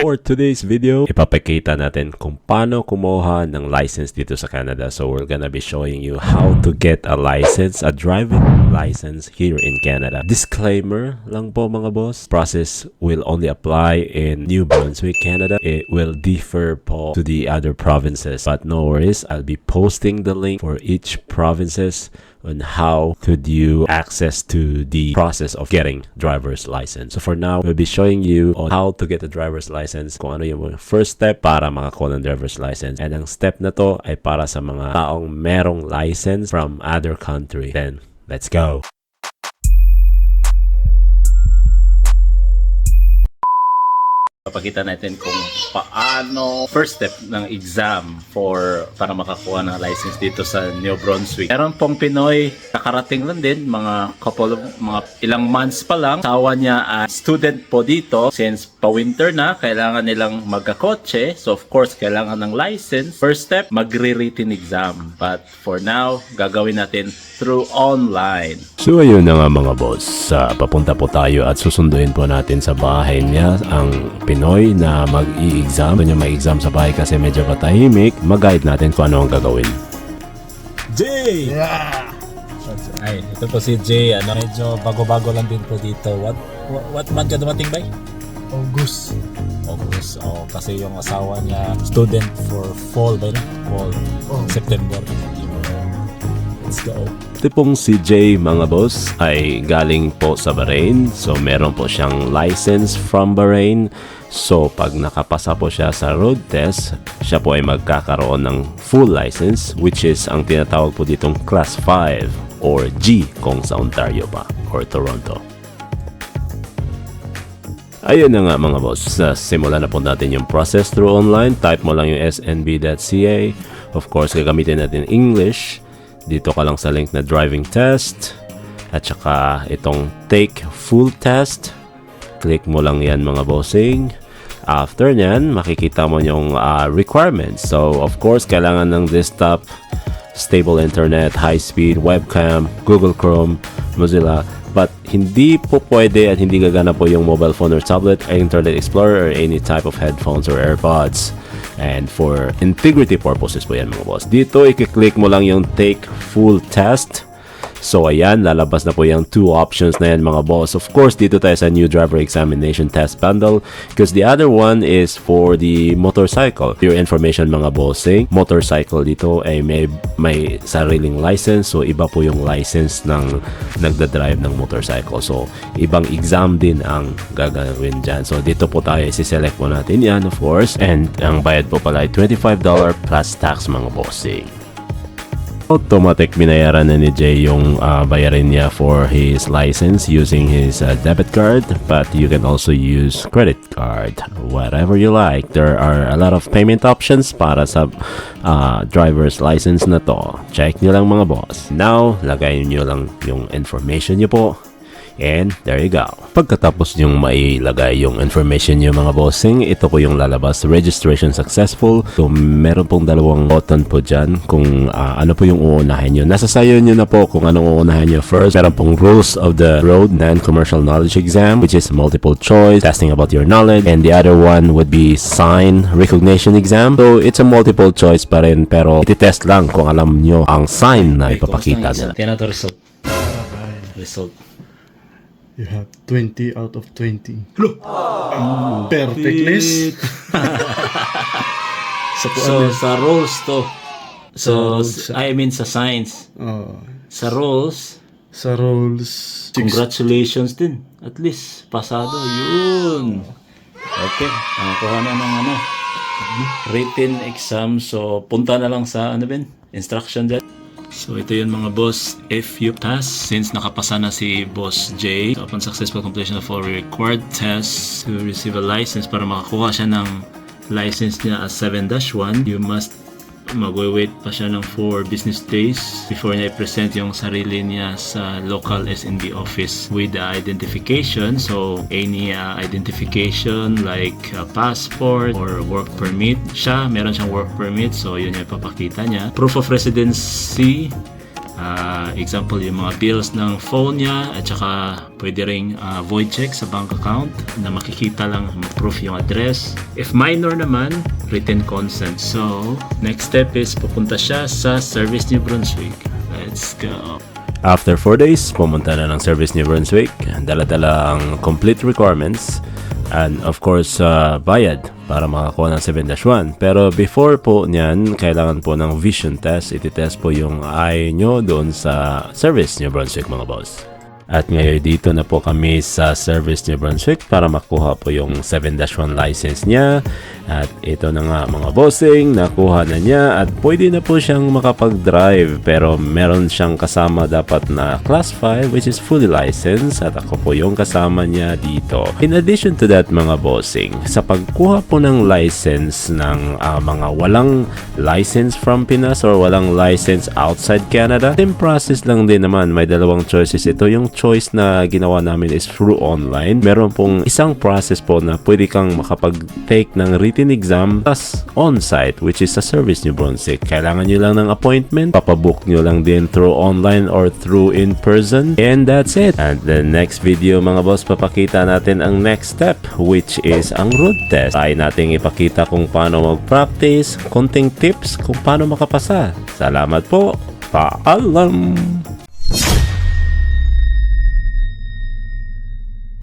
For today's video, ipapakita natin kung paano kumuha ng license dito sa Canada. So we're gonna be showing you how to get a license, a driving license here in Canada. Disclaimer lang po mga boss, process will only apply in New Brunswick, Canada. It will differ po to the other provinces. But no worries, I'll be posting the link for each provinces on how could you access to the process of getting driver's license. So for now, we'll be showing you on how to get a driver's license, kung ano yung first step para makakuha ng driver's license. And ang step na to ay para sa mga taong merong license from other country. Then, let's go! Papakita natin kung paano first step ng exam para makakuha ng license dito sa New Brunswick. Meron pong Pinoy, nakarating lang din, mga ilang months pa lang. Asawa niya student po dito. Since pa-winter na, kailangan nilang magkakotse. So of course, kailangan ng license. First step, magre-written exam. But for now, gagawin natin through online. So ayun na nga mga boss, papunta po tayo at susunduin po natin sa bahay niya ang Pinoy na mag-i-exam. Ito niya mag-exam sa bahay kasi medyo patahimik. Mag-guide natin kung ano ang gagawin. Jay! Yeah! Ay, ito po si Jay. Medyo bago-bago lang din po dito. What month ka dumating ba? August. Oh, kasi yung asawa niya student for fall ba yun? Fall. Oh. September. Let's go. Ito pong si Jay mga boss ay galing po sa Bahrain. So meron po siyang license from Bahrain. So pag nakapasa po siya sa road test, siya po ay magkakaroon ng full license, which is ang tinatawag po ditong class 5 or G kung sa Ontario pa or Toronto. Ayun na nga mga boss, simulan na po natin yung process through online. Type mo lang yung snb.ca. Of course, gagamitin natin English. Dito ka lang sa link na driving test at saka itong take full test. Click mo lang yan mga bossing. After nyan, makikita mo yung requirements. So of course, kailangan ng desktop, stable internet, high speed, webcam, Google Chrome, Mozilla. But hindi po pwede at hindi gagana po yung mobile phone or tablet, Internet Explorer, or any type of headphones or AirPods. And for integrity purposes po yan mga boss. Dito, i-click mo lang yung take full test. So ayan, lalabas na po yung two options na yan mga boss. Of course, dito tayo sa new driver examination test bundle because the other one is for the motorcycle. Your information mga bossing, motorcycle dito ay may sariling license. So iba po yung license ng nagdadrive ng motorcycle. So ibang exam din ang gagawin dyan. So dito po tayo, isi-select po natin yan of course. And ang bayad po pala ay $25 plus tax mga bossing. Automatic binayaran na ni Jay yung bayarin niya for his license using his debit card, but you can also use credit card, whatever you like. There are a lot of payment options para sa driver's license na to. Check nyo lang mga boss. Now, lagay nyo lang yung information nyo po. And there you go. Pagkatapos yung mailagay yung information nyo mga bossing, ito po yung lalabas, registration successful. So meron pong dalawang button po dyan kung ano po yung uunahin nyo. Nasa sayo nyo na po kung anong uunahin nyo first. Meron pong rules of the road non-commercial knowledge exam, which is multiple choice, testing about your knowledge. And the other one would be sign recognition exam. So it's a multiple choice pa rin, pero ititest lang kung alam nyo ang sign na ipapakita nila. Tingnan ito result. You have 20 out of 20. Perfect list. So sa rules to. So I mean sa science. Sa rules. Sa rules. Congratulations din. At least pasado yun. Okay. Nakakuha na ng written exam. So punta na lang sa instruction dyan. So ito yun mga boss, if you pass, since nakapasa na si Boss J, so upon successful completion of all required tests to receive a license, para makakuha siya ng license niya as 7-1, you must magwe-wait pa siya ng 4 business days before niya i-present yung sarili niya sa local SNB office with the identification. So any identification like a passport or work permit. Meron siyang work permit, so yun yung ipapakita niya. Proof of residency Example, yung mga bills ng phone niya at saka pwede ring void check sa bank account na makikita lang proof yung address. If minor naman, written consent. So, next step is pupunta siya sa Service New Brunswick. Let's go. After 4 days, pumunta na ng Service New Brunswick. Dala-dala ang complete requirements and of course, bayad para makakuha ng 7-1. Pero before po niyan, kailangan po ng vision test. Iti-test po yung eye nyo doon sa Service New Brunswick, mga boss. At ngayon dito na po kami sa Service New Brunswick para makuha po yung 7-1 license niya. At ito na nga mga bossing, nakuha na niya at pwede na po siyang makapag-drive. Pero meron siyang kasama dapat na Class 5 which is fully licensed at ako po yung kasama niya dito. In addition to that mga bossing, sa pagkuha po ng license ng mga walang license from Pinas or walang license outside Canada, same process lang din naman. May dalawang choices. Ito yung choice na ginawa namin is through online. Meron pong isang process po na pwede kang makapag-take ng written exam plus on-site which is sa Service New Brunswick. Kailangan nyo lang ng appointment. Papabook nyo lang din through online or through in-person. And that's it. And the next video mga boss, papakita natin ang next step which is ang road test. Ay natin ipakita kung paano mag-practice, konting tips kung paano makapasa. Salamat po. Paalam!